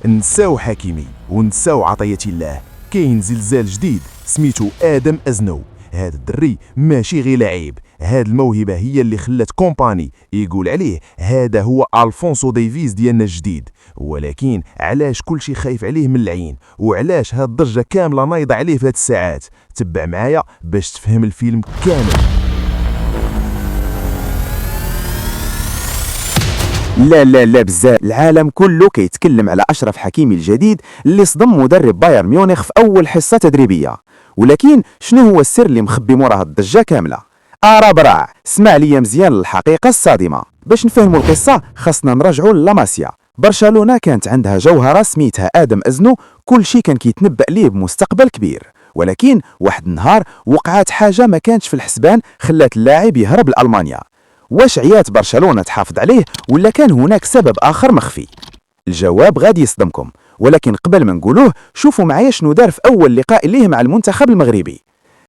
نساو حكيمي ونساو عطية الله. كاين زلزال جديد سميتو آدم أزنو. هاد الدري ماشي غير لعيب، هاد الموهبة هي اللي خلات كومباني يقول عليه هذا هو ألفونسو ديفيز ديالنا الجديد. ولكن علاش كلشي خايف عليه من العين، وعلاش هاد الضجة كاملة نايضة عليه في هاد الساعات؟ تبع معايا باش تفهم الفيلم كامل. لا بزاف، العالم كله كيتكلم على أشرف حكيمي الجديد اللي صدم مدرب بايرن ميونخ في أول حصة تدريبية. ولكن شنو هو السر اللي مخبي مورا الضجة كاملة؟ برع، اسمع ليا مزيان الحقيقة الصادمة. باش نفهموا القصة خاصنا نرجعوا للاماسيا. برشلونة كانت عندها جوهرة سميتها آدم أزنو، كل شيء كان كيتنبأ ليه بمستقبل كبير. ولكن واحد النهار وقعت حاجة ما كانتش في الحسبان، خلات اللاعب يهرب لألمانيا. واش عيات برشلونة تحافظ عليه ولا كان هناك سبب آخر مخفي؟ الجواب غادي يصدمكم، ولكن قبل ما نقولوه شوفوا معايا شنو دار في أول لقاء ليه مع المنتخب المغربي.